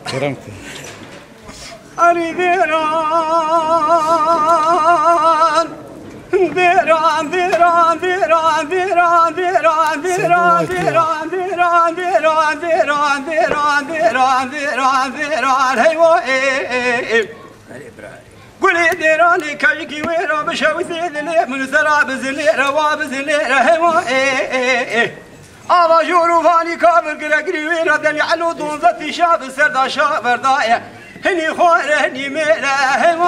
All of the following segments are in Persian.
كرمك أري ذيران ذيران ذيران ذيران ذيران ذيران ذيران ذيران ذيران ذيران ذيران ذيران ذيران ذيران ذيران هيو قولي ذيراني كايكي ويرا بشوي ذيلي من ثراب زلي رواب زلي هيو أبا جورو فاني كابر قرقري ويرا دني علو دون ذاتي شاب سردا شابر دايا هني خوار هني ميلا هيو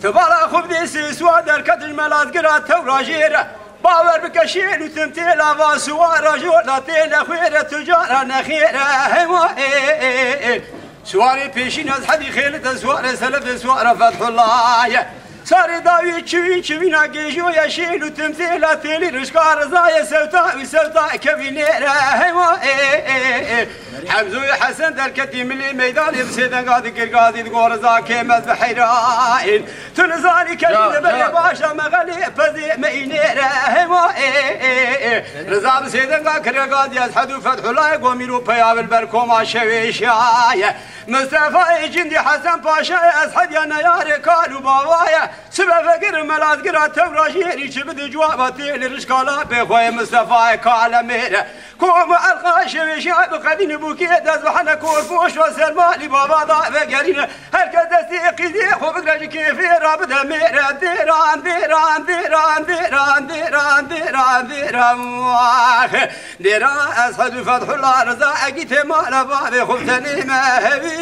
تبارا خوب ديسي سوادر كد الملاذ قرات توراجيرا باور بكشيل وتمتيل افا سوارا جولا تيل خيرة تجارة نخيرة هيو سواري بيشين از حدي خيلة سواري سلف سوارة فتح الله صار داوي تشوي تشوي ناقيشو يشيل وتمثيل تيلي رشكار زايا سوتا وسوتا كفينيرا هيو حمزو حسن دركتي من الميدان بسيدن قاضي قاضي تقول زاكي مز بحيرائن تنزالي كريم بلي باشا مغلي فزي مينيرا هيو رزا بسيدن قاضي أزحدو فتح الله قوميرو بياب البركوما شويشايا مصطفى جندي حسن باشا أزحد يا نياري كالو بابايا سبب فقر ملاذ قرات توراجيري شبد جوابتي لرشكالا بخوي مصطفى كالميرا كوم القاشي شعب قدين بوكيت أصبحنا كورفوش وسلمالي بابا ضعف قرينا هالكذا سيقيدي خبقرج كيفي رابد ميرا ديران ديران ديران ديران ديران ديران ديران ديران أسحد فتح الله رزا أقيت مالا بابي خبتني ما هبي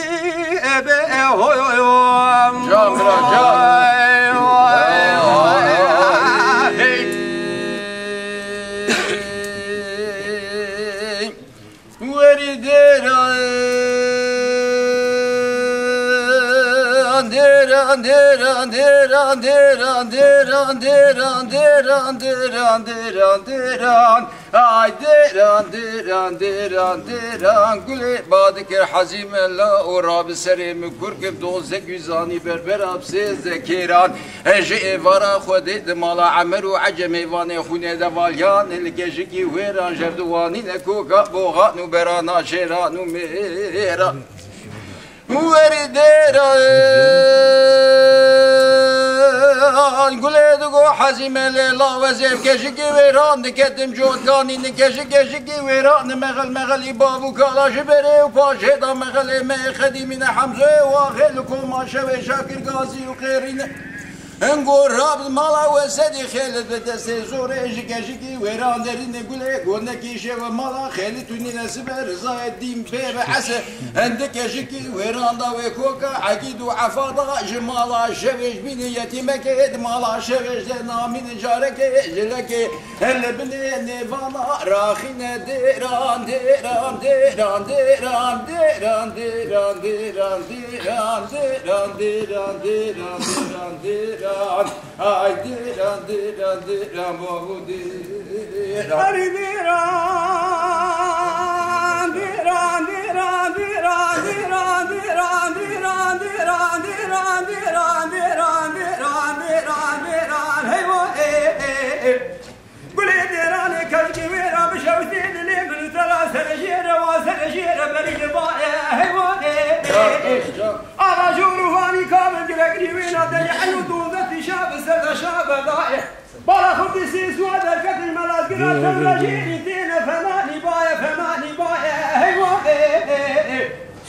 قولي بعدك حزيم الله وراب سريم كركب دوزك يزاني بربر ابسي ذكيران اجي ورا خديت مال عمر وعجم ايوان خوني دواليان الكشكي ويران جردواني نكوكا بوغا نبرانا شيران وميرا ورديران قولي دقو حزيم الله وزيب كشكي ويران نكتم جوتكاني نكشكي ويران مغل بابو كالاش بري وباشيدا مغل ما خديمين حمزة واخلكم ما شوي شاكر غازي وخيرين انقول راب مالا وسدي خالد بدسي زوري جيكي ويران دارين قولي قولنا كيشي ومالا خالد توني نسبة رضا الدين بيب حسن عندك جيكي ويران داوي كوكا عقيد وعفاضة جمالا شويش بني يتيمك مالا شويش دنا من جارك جلك اللي بني نيفانا راخينا ديران ديران ديران ديران ديران ديران ديران ديران ديران ديران ديران ديران ديران ay diran diran diran babu diran أري ذيران ذيران ذيران ذيران ذيران ذيران ذيران ذيران ذيران ذيران ذيران ذيران ذيران ذيران هيو قولي ذيراني كشكي ويرا بشوتي لي من ثلاث سنجيرة وسنجيرة بريد ضايع هيو أبا جورو فاني كامل قرقري وينا دني حيو دون ذاتي شاب سردا شاب ضايع بلا خبي سيس وادر كتل الملاذ قرات توراجيري دينا فماني بايا هيو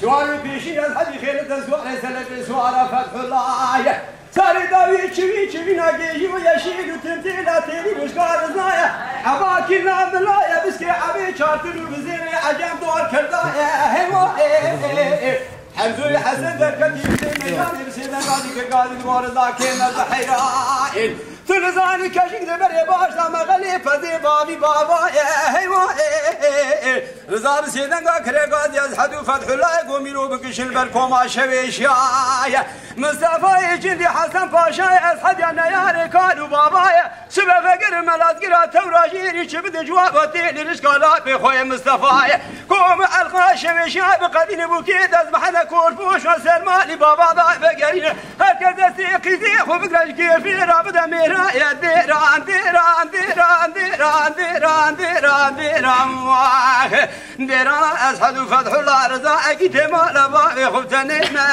سواري بيشي الحدي خيرة سواري سلف سوارة فتح الله صاري داوي تشوي ناقيجي ويشيل وتمثيل تيلي مشكار زايا عباكي نام لايا بسكي عبي شارتلو بزيني عجم دور كردايا هيو حمزو حسن دركتي بسيدان بسيدان قاضي دوار زاكي مز حيرائن تنزاني كشك دبري باشا مغلي فزي بابي بابايا هيو رزا بسيدان قاضي أزحدو فتح الله قوميرو بكش البركوما شويشايا مصطفى جندي حسن باشا أزحد يا نياري كالو بابايا سبب فقر ملازقرا توراجيري شبد جوابتي لرشقالا بخوي مصطفى قوم القاشم شاب قدين بوكيد ازبحنا كورفوش وسلماني بابا ضاي فقرين هكذا سيقي وفقرش كيف رابط ميرا يا ديران ديران ديران ديران ديران ديران ديران ديران اسحد فتح الله رزاقك تمال بابي خبتني ما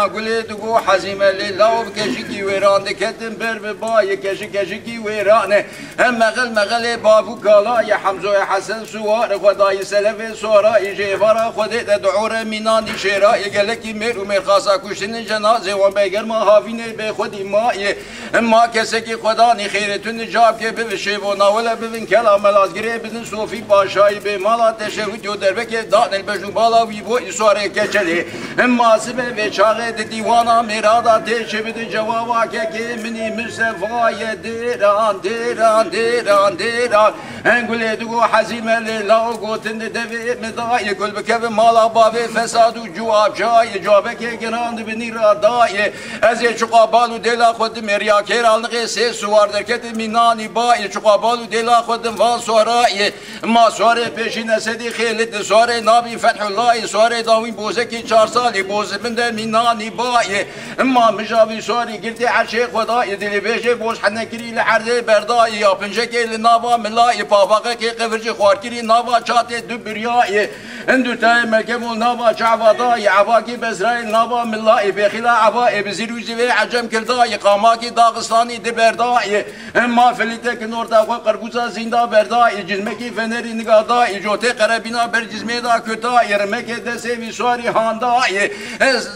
قلت حزيمة لله بكشكي ويران كتم برباي كشكي ويران مغل بابو كالا يا حمزة يا حسن سوار خداي سلف سوارا يجي فرا خدت دعور ميناني شيرا يقلك مير ومير خاصا كشتن جنازة وبيجر ما هافيني بخدي ماي ما كسكي خداني خيرتون جاب كي بشيبونا ولا ببن كلام لازقري بدن صوفي باشاي بمالا تشهد يدربك دان البجو بالا ويبو إسواري كچلي اما سبه بچاغه دیوانا میرادا تشبد جوابا که منی مصطفی دیران دیران دیران دیران انگل دو حزیمه للا گوتن دوی مدای گل بکب مالا باب فساد و جواب جای جواب که گراند بنی را دای از چقابالو دلا خود مریا کرالنق سه سوار درکت مینانی بای چقابالو دلا خود وان سورای ما سوار پیشین سدی خیلت سوار نبی فتح الله سوار داوین بوزه کی 4 سالی بوزه بنده مینانی بای اما مجاوی سواری گرتی عشق خدای دلی بیشه بوش حنکری لحرده بردای یا پنجکی لنابا ملای پافاقه که قفرچ خوارکری نابا چاته دو بریای اندو تای ملکمول نابا چعبادای عباکی بزرائیل نابا ملای بخلا عبای بزیروزی و عجم کردای قاماکی داغستانی دی بردای اما فلیتک نورتا خو قرقوزا زنده بردای جزمکی فنری نگادای جوته قربینا بر جزمه دا کتای رمک دسوی سواری هاندای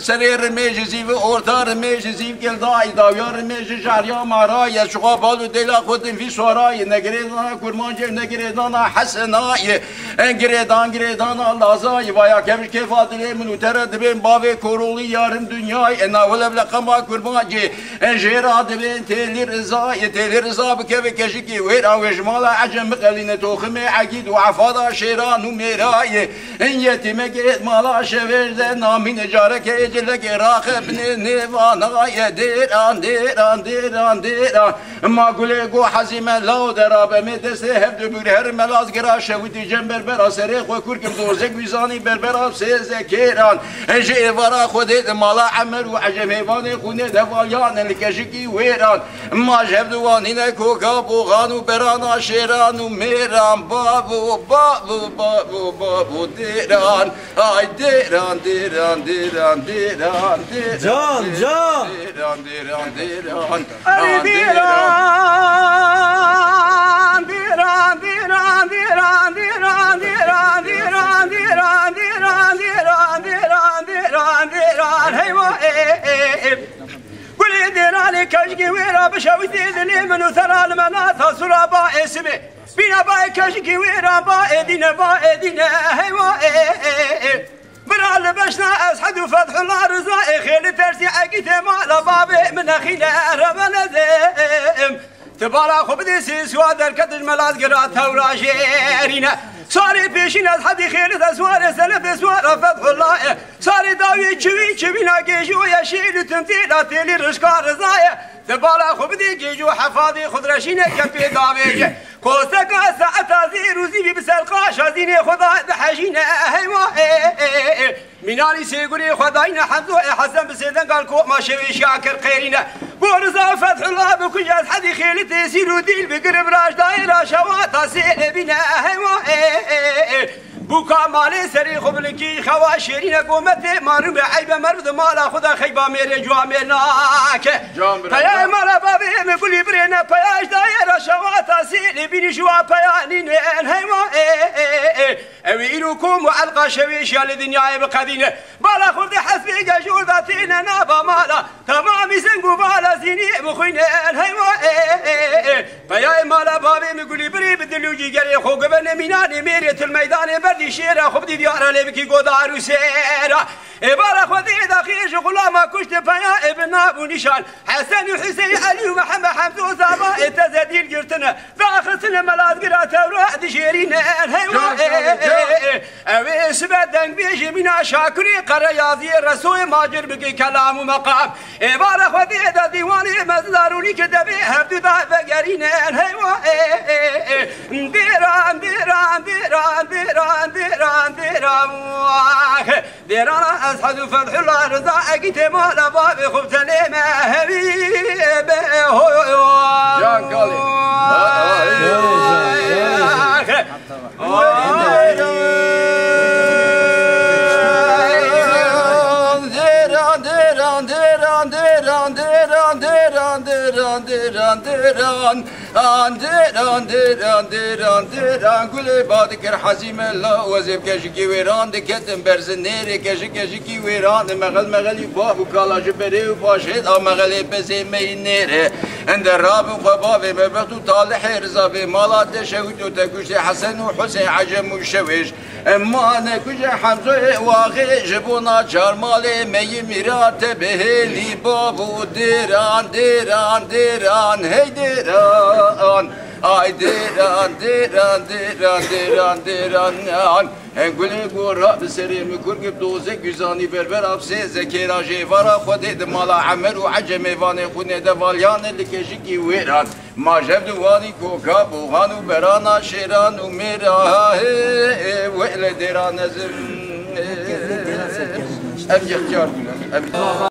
سری رمیج زیو orta رمیج زیو کلدای داویا رمیج شهریا مارای شقا بالو دلا خودن فی سوارای نگریدانا کرمانجه نگریدانا حسنای گریدان لازای ویا کمش کفادلی منو ترد بین باوی کورولی یارم dünyayı enavle blakama kurmancı enjera dibin teli rıza bkeve keşiki ver avejmala acem qaline tokhme akid ve afada şeran meray en yetime get mala şeverde namin ecare ke ecele ke rakibne nevana yedir ma gule go hazime la derabe medese hep döbür her melaz gira şevdi cember berasere ko kurkim dozek vizani berberab sezekeran eje vara khodet mala عمر وعجم هيفاني خونه دفايان الكشكي ويران ما جبدوانين كوكاب وغانو برانا شيران وميران بابو ديران اي ديران جان قولي ديراني كشكي ويرا بشويتي ذني منو ثرى المناث صرا باء اسمي بينا باء كشكي ويرا باء دينا هيوا برا لبشنا اسحد وفتح الله رزاق خيل ترسي عقيت مال بابي من اخينا ربنا ذم تبارا خبدي سوا دركت الملاذ قرات وراجيرينا صاري بيشين أصحاب خير أسوار سلف أسوار فتح الله صاري داوي شوي ناقيجو يشيل تمثيل تيلي رشكار رزايا تبالا خبدي كيجو حفاظي خضرشينة كبي داوي كوسك ساعة زير وزيبي بسلقا شازيني خدا بحاجينة هيما ميناني سيقولي خداينا حمزو حسن بسيدن قال كو ما شوي شاكر خيرنا بورزا فتح الله بكل جاز حدي خيل تيسير وديل بقرب راش دايرة شواتا سيل بنا هيما بوكا مالي سري خبلكي خوا شيرين قومتي مارو بعيب مرد مالا خدا خيبا ميري جواميناك فيا مالا بابي مقولي برينا فياش دايرة شواتا سيل بني جوا بيانين هيما اويلكم وعلقا شويش يا الدنيا بقدينه بالا خد حسبي جور ذاتينا نابا مالا تمام زنقو بالا زيني بخوين هيما فيا مالا بابي مقولي بري بدلوجي قري خو قبل ميناني ميريت الميدان بردي شيرا خبدي ديارا لبكي قدار وسيرا إبارة خذي دخيش غلاما كشت فيا ابن أبو نشان حسن وحسين علي ومحمد حمد وزابا تزدي القرتنا فآخر سنة ملاذ قراته وراد شيرين أبي سبدن بيجي منا شاكري قرياضي الرسول ماجر بقي كلام ومقام إبارة خذي دا ديواني مزداروني كدبي هبدو دا بقرين ديران ديران ديران ديران ديران ديران ديران أسحد فتح الله رزاقك تمال بابي خبت لي ما هبيبه جان قالي قولي بادكر حزيم الله وزيب كشكي ويران دكتن برزنيري كشكي ويران مغل يباب وكالاج بري وباشيد مغل بزي مينيري عند الراب وقبابي مبغتو طالح رزابي مالات شهود وتكوشي حسن وحسين عجم وشويش اما انا كوشي حمزه واغي جبونا جار مالي مي ميرات بهلي بابو ديران ديران ديران هي ديران ay diran diran diran diran diran Engule gora bseri mikur gib doze güzani berber apse zekera jevara khode mala amer u ajam vane khune de valyan likeji ki weran majab duwani ko ka buhanu berana shiran u mera ve le diran azim ev ihtiyar